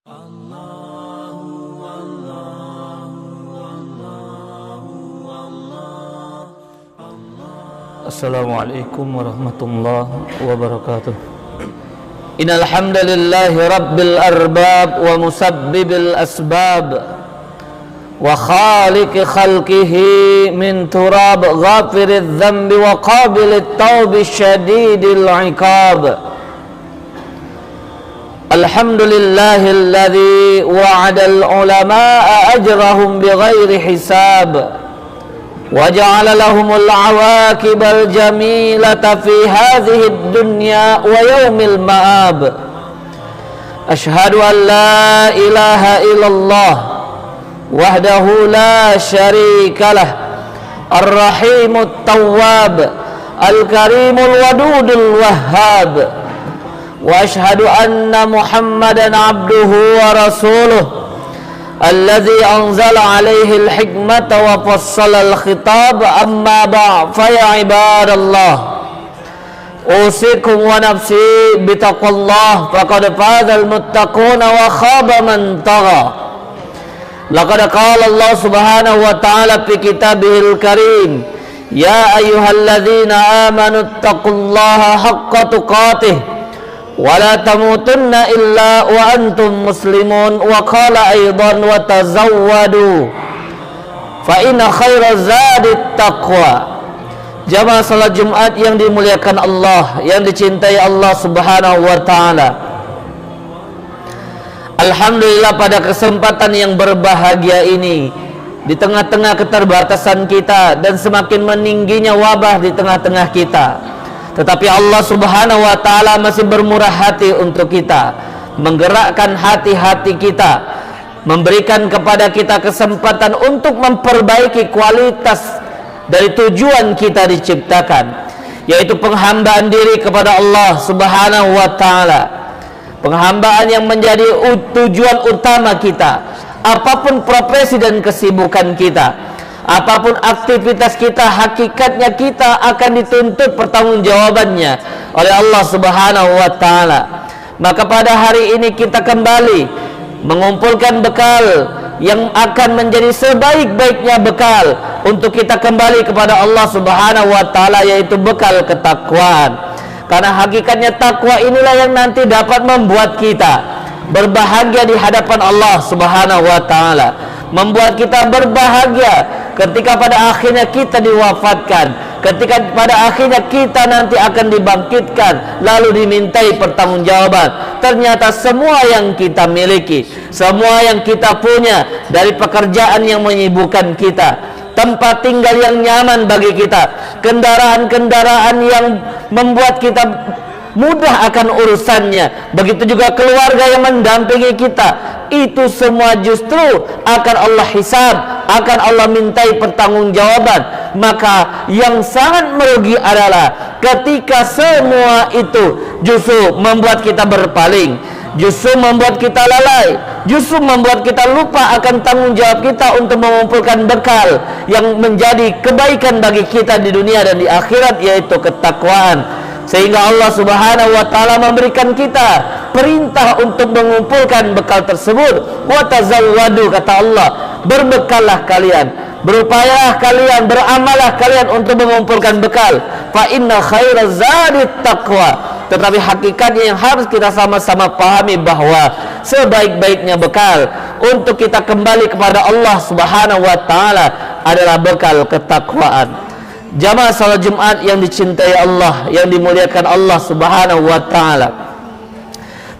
Assalamualaikum warahmatullahi wabarakatuh. Innal hamdalillahi rabbil arbab wa musabbibil asbab wa khaliqi khalqihi min turab ghafiridz dzambi wa qabilit taubi syadidil iqab. Alhamdulillahilladzi wa'adal ulama'a ajrahum bighairi hisab wa ja'ala lahumul 'awaqibal jamilata fi hadhihi dunya wa yaumil ma'ab. Ashhadu an la ilaha illallah wahdahu la syarikalah ar-rahimut tawwab al-karimul wadudul wahhab. Wa ashhadu anna Muhammadan abduhu wa rasuluh alladzi anzala alaihi al-hikmata wa fassala al-khitab. Amma ba'd, fa ya ibadallah, usikum wa nafsi bitaqwallah faqad fazal muttaquna wa khaba man tagha. Laqad qala Allah subhanahu wa ta'ala fi kitabihil karim, ya ayyuhalladzina amanu taqullaha haqqa tuqatih wa la tamutunna illa wa antum muslimun. Wa qala aidan wa tazawwadu fa inna khairaz zadit taqwa. Jamaah salat Jumat yang dimuliakan Allah, yang dicintai Allah subhanahu wa ta'ala, alhamdulillah pada kesempatan yang berbahagia ini, di tengah-tengah keterbatasan kita dan semakin meningginya wabah di tengah-tengah kita, tetapi Allah subhanahu wa ta'ala masih bermurah hati untuk kita, menggerakkan hati-hati kita, memberikan kepada kita kesempatan untuk memperbaiki kualitas dari tujuan kita diciptakan, yaitu penghambaan diri kepada Allah subhanahu wa ta'ala. Penghambaan yang menjadi tujuan utama kita. Apapun profesi dan kesibukan kita, apapun aktivitas kita, hakikatnya kita akan dituntut pertanggungjawabannya oleh Allah subhanahu wa ta'ala. Maka pada hari ini kita kembali mengumpulkan bekal yang akan menjadi sebaik-baiknya bekal untuk kita kembali kepada Allah subhanahu wa ta'ala, yaitu bekal ketakwaan. Karena hakikatnya takwa inilah yang nanti dapat membuat kita berbahagia di hadapan Allah subhanahu wa ta'ala, membuat kita berbahagia ketika pada akhirnya kita diwafatkan, ketika pada akhirnya kita nanti akan dibangkitkan lalu dimintai pertanggungjawaban. Ternyata semua yang kita miliki, semua yang kita punya, dari pekerjaan yang menyibukkan kita, tempat tinggal yang nyaman bagi kita, kendaraan-kendaraan yang membuat kita mudah akan urusannya, begitu juga keluarga yang mendampingi kita, itu semua justru akan Allah hisab, akan Allah mintai pertanggungjawaban. Maka yang sangat merugi adalah ketika semua itu justru membuat kita berpaling, justru membuat kita lalai, justru membuat kita lupa akan tanggung jawab kita untuk mengumpulkan bekal yang menjadi kebaikan bagi kita di dunia dan di akhirat, yaitu ketakwaan. Sehingga Allah subhanahu wa ta'ala memberikan kita perintah untuk mengumpulkan bekal tersebut. Wa tazawwadu, kata Allah, berbekallah kalian, berupayalah kalian, beramallah kalian untuk mengumpulkan bekal. Fa inna khairaz zadit taqwa. Tetapi hakikatnya yang harus kita sama-sama pahami bahwa sebaik-baiknya bekal untuk kita kembali kepada Allah subhanahu wa ta'ala adalah bekal ketakwaan. Jamaah salat Jumat yang dicintai Allah, yang dimuliakan Allah subhanahu wa ta'ala,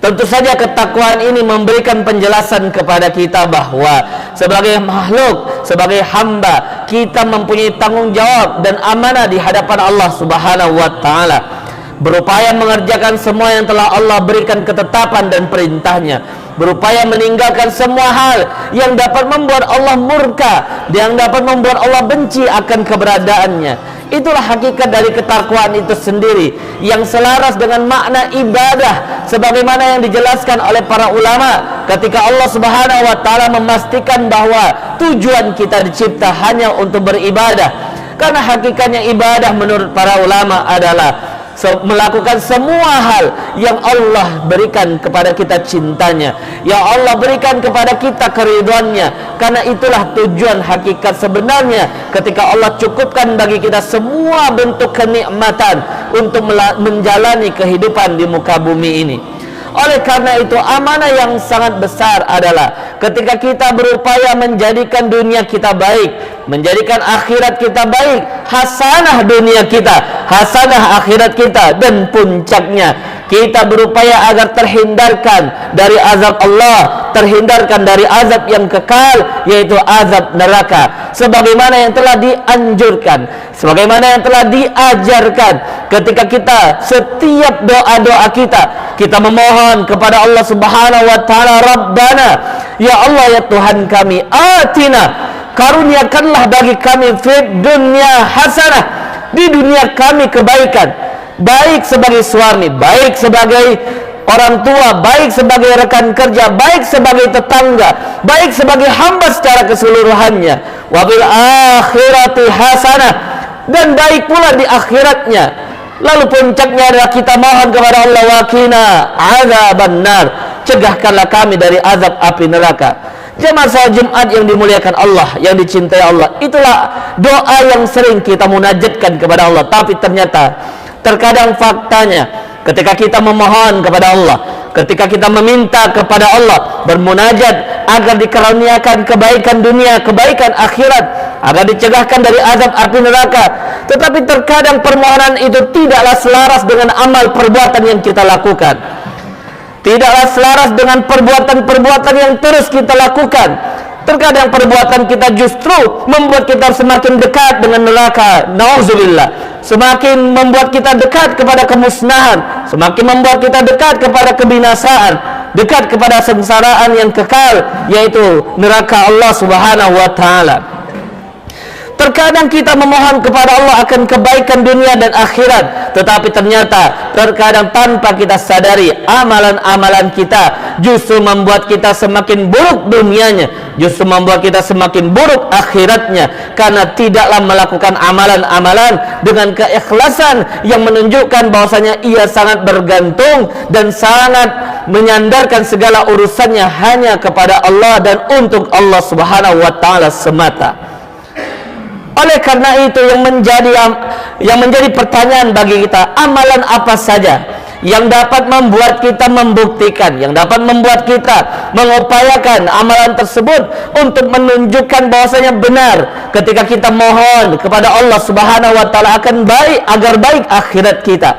tentu saja ketakwaan ini memberikan penjelasan kepada kita bahwa sebagai makhluk, sebagai hamba, kita mempunyai tanggung jawab dan amanah di hadapan Allah subhanahu wa ta'ala, berupaya mengerjakan semua yang telah Allah berikan ketetapan dan perintahnya, berupaya meninggalkan semua hal yang dapat membuat Allah murka, yang dapat membuat Allah benci akan keberadaannya. Itulah hakikat dari ketakwaan itu sendiri, yang selaras dengan makna ibadah sebagaimana yang dijelaskan oleh para ulama ketika Allah subhanahu wa ta'ala memastikan bahwa tujuan kita dicipta hanya untuk beribadah. Karena hakikatnya ibadah menurut para ulama adalah melakukan semua hal yang Allah berikan kepada kita cintanya, yang Allah berikan kepada kita keridhaannya. Karena itulah tujuan hakikat sebenarnya ketika Allah cukupkan bagi kita semua bentuk kenikmatan untuk menjalani kehidupan di muka bumi ini. Oleh karena itu, amanah yang sangat besar adalah ketika kita berupaya menjadikan dunia kita baik, menjadikan akhirat kita baik, hasanah dunia kita, hasanah akhirat kita, dan puncaknya kita berupaya agar terhindarkan dari azab Allah, terhindarkan dari azab yang kekal, yaitu azab neraka, sebagaimana yang telah dianjurkan, sebagaimana yang telah diajarkan ketika kita setiap doa-doa kita memohon kepada Allah Subhanahu wa taala, Rabbana, ya Allah, ya Tuhan kami, atina, karuniakanlah bagi kami fid dunya hasanah, di dunia kami kebaikan, baik sebagai suami, baik sebagai orang tua, baik sebagai rekan kerja, baik sebagai tetangga, baik sebagai hamba secara keseluruhannya, wabil akhirati hasanah, dan baik pula di akhiratnya. Lalu puncaknya adalah kita mohon kepada Allah, waqina azabannar, cegahkanlah kami dari azab api neraka. Jemaah salat Jumat yang dimuliakan Allah, yang dicintai Allah, itulah doa yang sering kita munajatkan kepada Allah. Tapi ternyata terkadang faktanya ketika kita memohon kepada Allah, ketika kita meminta kepada Allah, bermunajat agar dikaruniakan kebaikan dunia, kebaikan akhirat, agar dicegahkan dari azab api neraka, tetapi terkadang permohonan itu tidaklah selaras dengan amal perbuatan yang kita lakukan, tidaklah selaras dengan perbuatan-perbuatan yang terus kita lakukan. Terkadang perbuatan kita justru membuat kita semakin dekat dengan neraka, nauzubillah, semakin membuat kita dekat kepada kemusnahan, semakin membuat kita dekat kepada kebinasaan, dekat kepada sengsaraan yang kekal, yaitu neraka Allah Subhanahu wa taala. Terkadang kita memohon kepada Allah akan kebaikan dunia dan akhirat, tetapi ternyata terkadang tanpa kita sadari, amalan-amalan kita justru membuat kita semakin buruk dunianya, justru membuat kita semakin buruk akhiratnya, karena tidaklah melakukan amalan-amalan dengan keikhlasan yang menunjukkan bahwasanya ia sangat bergantung dan sangat menyandarkan segala urusannya hanya kepada Allah dan untuk Allah Subhanahu wa taala semata. Oleh karena itu yang menjadi pertanyaan bagi kita, amalan apa saja yang dapat membuat kita membuktikan, yang dapat membuat kita mengupayakan amalan tersebut untuk menunjukkan bahwasanya benar ketika kita mohon kepada Allah Subhanahu wa taala akan baik, agar baik akhirat kita,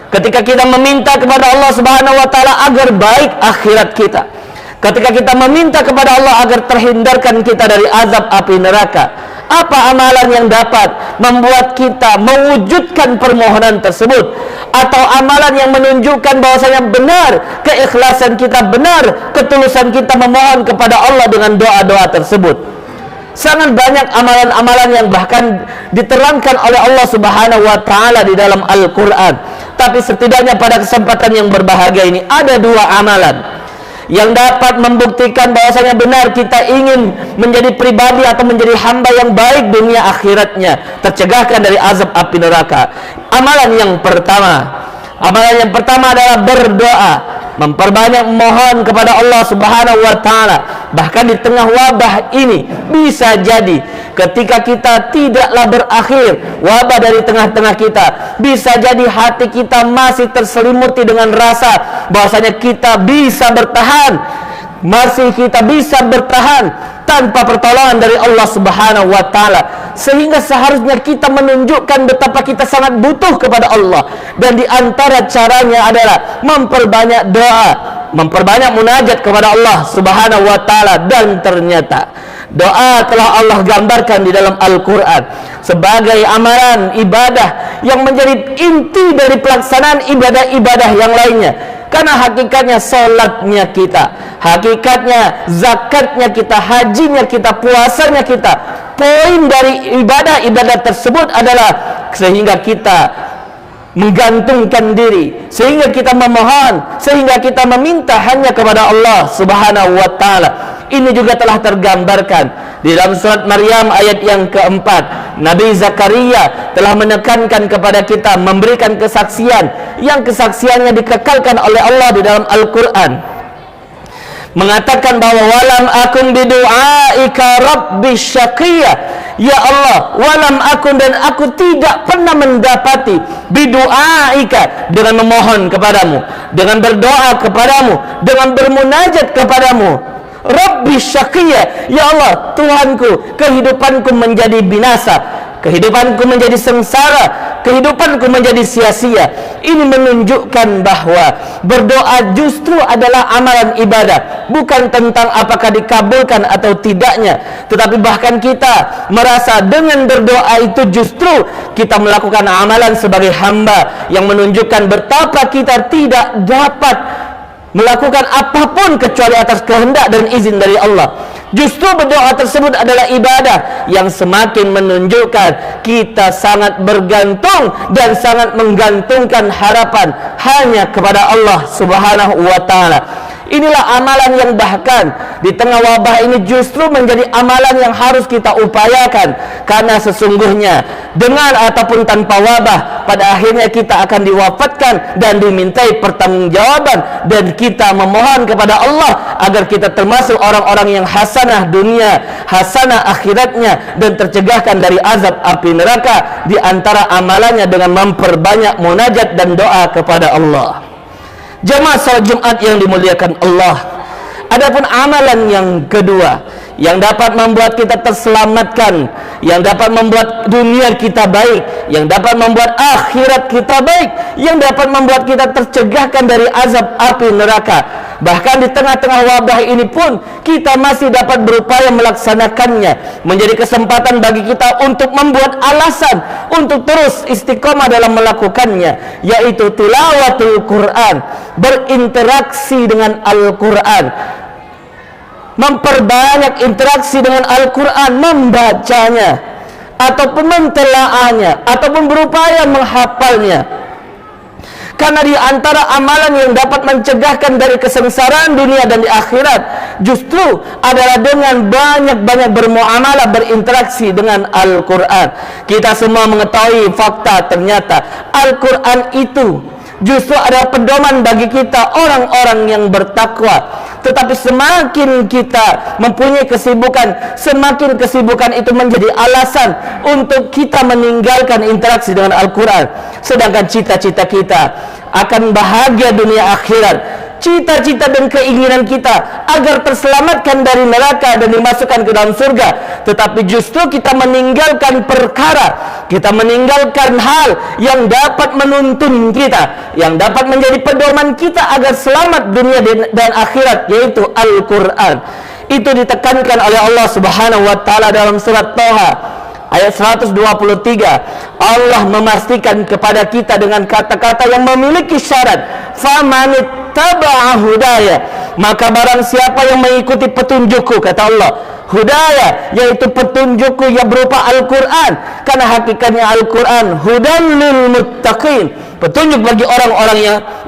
ketika kita meminta kepada Allah Subhanahu wa taala agar baik akhirat kita, ketika kita meminta kepada Allah agar terhindarkan kita dari azab api neraka. Apa amalan yang dapat membuat kita mewujudkan permohonan tersebut, atau amalan yang menunjukkan bahwasanya benar keikhlasan kita, benar ketulusan kita memohon kepada Allah dengan doa-doa tersebut? Sangat banyak amalan-amalan yang bahkan diterangkan oleh Allah Subhanahu wa taala di dalam Al-Qur'an. Tapi setidaknya pada kesempatan yang berbahagia ini ada dua amalan yang dapat membuktikan bahwasanya benar kita ingin menjadi pribadi atau menjadi hamba yang baik dunia akhiratnya, tercegahkan dari azab api neraka. Amalan yang pertama adalah berdoa, memperbanyak mohon kepada Allah Subhanahu wa taala. Bahkan di tengah wabah ini, bisa jadi ketika kita tidaklah berakhir wabah dari tengah-tengah kita, bisa jadi hati kita masih terselimuti dengan rasa bahwasanya kita bisa bertahan, masih kita bisa bertahan tanpa pertolongan dari Allah Subhanahu wa taala, sehingga seharusnya kita menunjukkan betapa kita sangat butuh kepada Allah. Dan di antara caranya adalah memperbanyak doa, memperbanyak munajat kepada Allah Subhanahu wa taala. Dan ternyata doa telah Allah gambarkan di dalam Al-Qur'an sebagai amalan ibadah yang menjadi inti dari pelaksanaan ibadah-ibadah yang lainnya. Karena hakikatnya salatnya kita, hakikatnya zakatnya kita, hajinya kita, puasanya kita, poin dari ibadah-ibadah tersebut adalah sehingga kita menggantungkan diri, sehingga kita memohon, sehingga kita meminta hanya kepada Allah Subhanahu wa taala. Ini juga telah tergambarkan di dalam surat Maryam ayat yang keempat. Nabi Zakaria telah menekankan kepada kita, memberikan kesaksian yang kesaksiannya dikekalkan oleh Allah di dalam Al-Quran, mengatakan bahwa walam akun bidu'aika rabbi syaqiyya, ya Allah, walam akun, dan aku tidak pernah mendapati, bidu'aika, dengan memohon kepadamu, dengan berdoa kepadamu, dengan bermunajat kepadamu, rabbi syaqiyya, ya Allah, Tuhanku, kehidupanku menjadi binasa, kehidupanku menjadi sengsara, kehidupanku menjadi sia-sia. Ini menunjukkan bahwa berdoa justru adalah amalan ibadah, bukan tentang apakah dikabulkan atau tidaknya, tetapi bahkan kita merasa dengan berdoa itu justru kita melakukan amalan sebagai hamba, yang menunjukkan betapa kita tidak dapat melakukan apapun kecuali atas kehendak dan izin dari Allah. Justru berdoa tersebut adalah ibadah yang semakin menunjukkan kita sangat bergantung dan sangat menggantungkan harapan hanya kepada Allah Subhanahu wa ta'ala. Inilah amalan yang bahkan di tengah wabah ini justru menjadi amalan yang harus kita upayakan, karena sesungguhnya dengan ataupun tanpa wabah pada akhirnya kita akan diwafatkan dan dimintai pertanggungjawaban, dan kita memohon kepada Allah agar kita termasuk orang-orang yang hasanah dunia, hasanah akhiratnya, dan tercegahkan dari azab api neraka. Di antara amalannya dengan memperbanyak munajat dan doa kepada Allah. Jamaah salat Jumat yang dimuliakan Allah, adapun amalan yang kedua yang dapat membuat kita terselamatkan, yang dapat membuat dunia kita baik, yang dapat membuat akhirat kita baik, yang dapat membuat kita tercegahkan dari azab api neraka, bahkan di tengah-tengah wabah ini pun kita masih dapat berupaya melaksanakannya, menjadi kesempatan bagi kita untuk membuat alasan untuk terus istiqomah dalam melakukannya, yaitu tilawatul Quran, berinteraksi dengan Al-Quran, memperbanyak interaksi dengan Al-Quran, membacanya ataupun mentelaahnya ataupun berupaya menghafalnya. Karena di antara amalan yang dapat mencegahkan dari kesengsaraan dunia dan di akhirat justru adalah dengan banyak-banyak bermuamalah, berinteraksi dengan Al-Quran. Kita semua mengetahui fakta, ternyata Al-Quran itu justru adalah pedoman bagi kita orang-orang yang bertakwa. Tetapi semakin kita mempunyai kesibukan, semakin kesibukan itu menjadi alasan untuk kita meninggalkan interaksi dengan Al-Quran. Sedangkan cita-cita kita akan bahagia dunia akhirat, cita-cita dan keinginan kita agar terselamatkan dari neraka dan dimasukkan ke dalam surga, tetapi justru kita meninggalkan perkara, kita meninggalkan hal yang dapat menuntun kita, yang dapat menjadi pedoman kita agar selamat dunia dan akhirat, yaitu Al-Quran. Itu ditekankan oleh Allah Subhanahu wa ta'ala dalam surat Toha ayat 123. Allah memastikan kepada kita dengan kata-kata yang memiliki syarat, famanit taba'a hudaya, maka barang siapa yang mengikuti petunjukku, kata Allah, hudaya yaitu petunjukku yang berupa Al-Quran, karena hakikatnya Al-Quran hudan lil muttaqin, petunjuk bagi orang-orang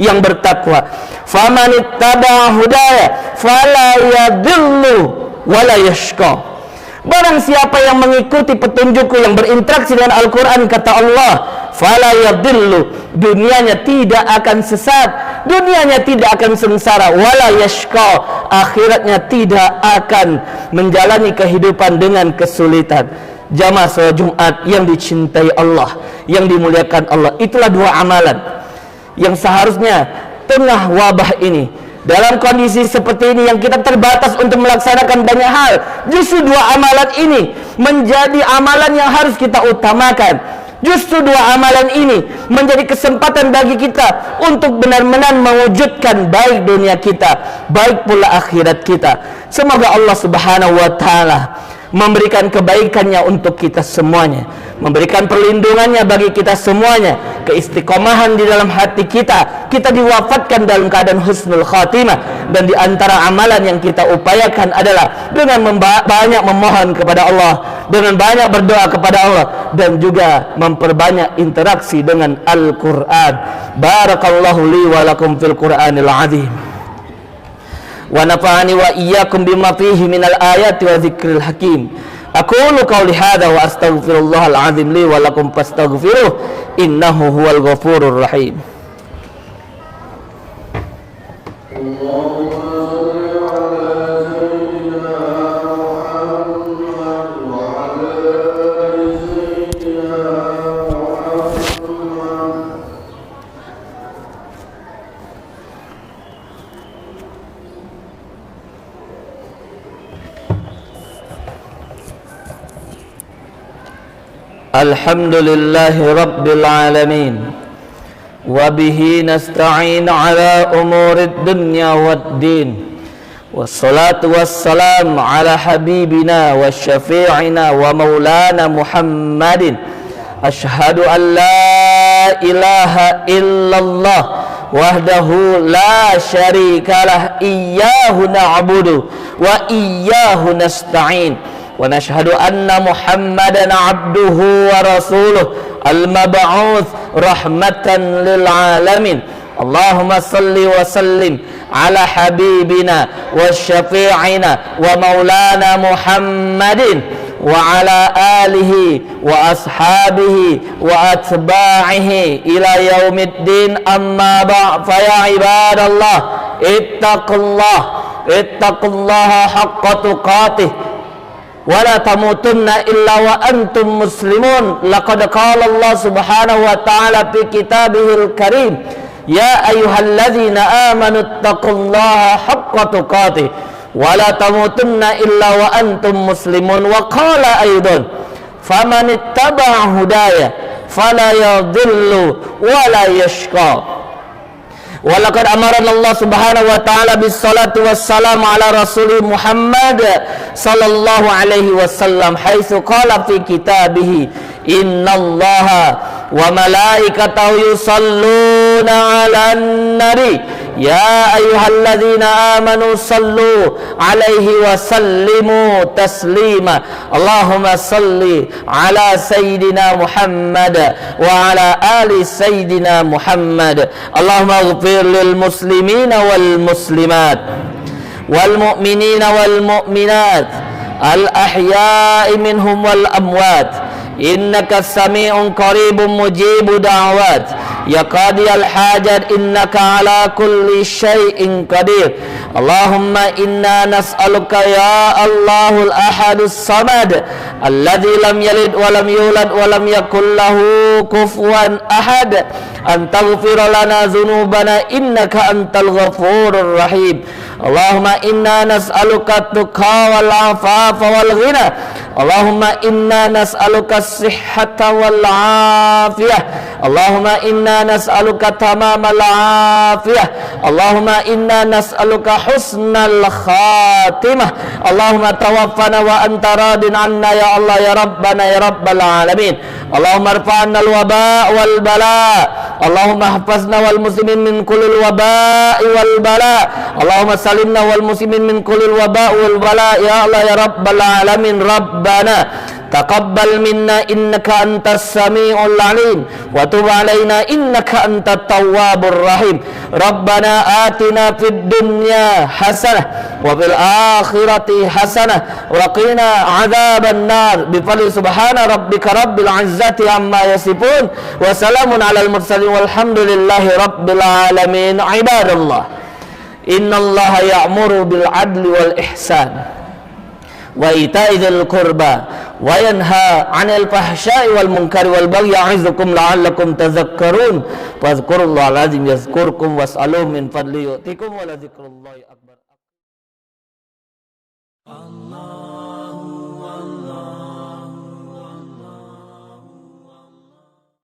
yang bertakwa. Famanit taba'a hudaya fala yadillu wala yashqa, barang siapa yang mengikuti petunjukku, yang berinteraksi dengan Al-Quran, kata Allah, fala yadillu, dunianya tidak akan sesat, dunianya tidak akan sengsara, wala yashqa, akhiratnya tidak akan menjalani kehidupan dengan kesulitan. Jamaah salat Jumat yang dicintai Allah, yang dimuliakan Allah, itulah dua amalan yang seharusnya tengah wabah ini, dalam kondisi seperti ini yang kita terbatas untuk melaksanakan banyak hal, justru dua amalan ini menjadi amalan yang harus kita utamakan. Justru dua amalan ini menjadi kesempatan bagi kita untuk benar-benar mewujudkan baik dunia kita, baik pula akhirat kita. Semoga Allah Subhanahu wa ta'ala memberikan kebaikannya untuk kita semuanya, memberikan perlindungannya bagi kita semuanya, keistiqomahan di dalam hati kita, kita diwafatkan dalam keadaan husnul khatimah. Dan di antara amalan yang kita upayakan adalah dengan banyak memohon kepada Allah, dengan banyak berdoa kepada Allah, dan juga memperbanyak interaksi dengan Al-Quran. Barakallahu li wa lakum fil Qur'anil azim, wa nafa'ani wa iyyakum bima fihi minal ayati wa dzikril hakim. Aqulu qauli hadza wa astaghfirullahal azim li wa lakum fastaghfiruh innahu huwal ghafurur rahim. Alhamdulillahi rabbil alamin wa bihi nasta'in ala umurid dunya waddin wassalatu wassalam ala habibina wa syafi'ina wa maulana Muhammadin ashhadu an la ilaha illallah wahdahu la syarikalah iyyahu na'budu wa iyyahu nasta'in wa nashhadu anna Muhammadan abduhu wa rasuluh al-mab'uts rahmatan lil alamin. Allahumma salli wa sallim ala habibina wa syafi'ina wa maulana Muhammadin wa ala alihi wa ashabihi wa atba'ihi ila yaumiddin, amma ba'd. Fa ya ibadallah ittaqullaha haqqa tuqatih wa la tamutunna illa wa antum muslimun. Laqad qala Allah subhanahu wa ta'ala fi kitabihil karim, ya ayyuhalladzina amanu ittaqullaha haqqa tuqatih wa la tamutunna illa wa antum muslimun. Wa qala aidan, faman ittaba'a hudaya fala yadhillu wa la yashqa. Walaqad amarana Allah subhanahu wa ta'ala bis salatu wassalamu ala rasulih Muhammad sallallahu alaihi wasallam haitsu qala fi kitabih innallaha wa malaikatahu yusalluna 'alan nabi ya ayyuhalladzina amanu sallu 'alaihi wa sallimu taslima. Allahumma salli ala sayyidina Muhammad wa ala ali sayyidina Muhammad. Allahumma ighfir lil muslimina wal muslimat wal mu'minina wal mu'minat al ahya'i minhum wal amwat innaka sami'un qaribun mujibu da'wat ya qadiyal hajat innaka ala kulli syai'in qadir. Allahumma inna nas'aluka ya Allahul ahadus samad alladzi lam yalid wa lam yulad wa lam yakul lahu kufuwan ahad an taghfir lana dhunubana innaka antal ghafurur rahim. Allahumma inna nas'aluka at-tuqa wal afafa wal ghina. Allahumma inna nas'aluka as-sihhata wal afiyah. Allahumma inna nas'aluka tamamal afiyah. Allahumma inna nas'aluka husnal khatimah. Allahumma tawaffana wa anta radin anna ya Allah ya Rabbana ya Rabbal alamin. Allahumma irfa'na al-waba wal bala. Allahumma hafazna wal muslimin min kullil waba wal bala. Allahumma salimna wal muslimin min kullil waba wal bala ya Allah ya Rabbal alamin. Rabbana taqabbal minna innaka antas sami'ul alim wa tub alaina innaka antat tawwabur rahim. Rabbana atina fid dunya hasanah wa fil akhirati hasanah wa qina adzaban nar bi fadli subhana rabbika rabbil izzati amma yasifun wa salamun alal mursalin walhamdulillahi rabbil alamin. Ibadallah, innallaha ya'muru bil adli wal ihsan wa ita'i dzil qurba wa yanha 'anil fahsya'i wal munkari wal bagyi ya'izukum la'allakum tadhakkarun. Fadhkurullahal azim yazkurkum was'aluhu min fadli yu'tikum wa la dzikrullahi akbar. Allah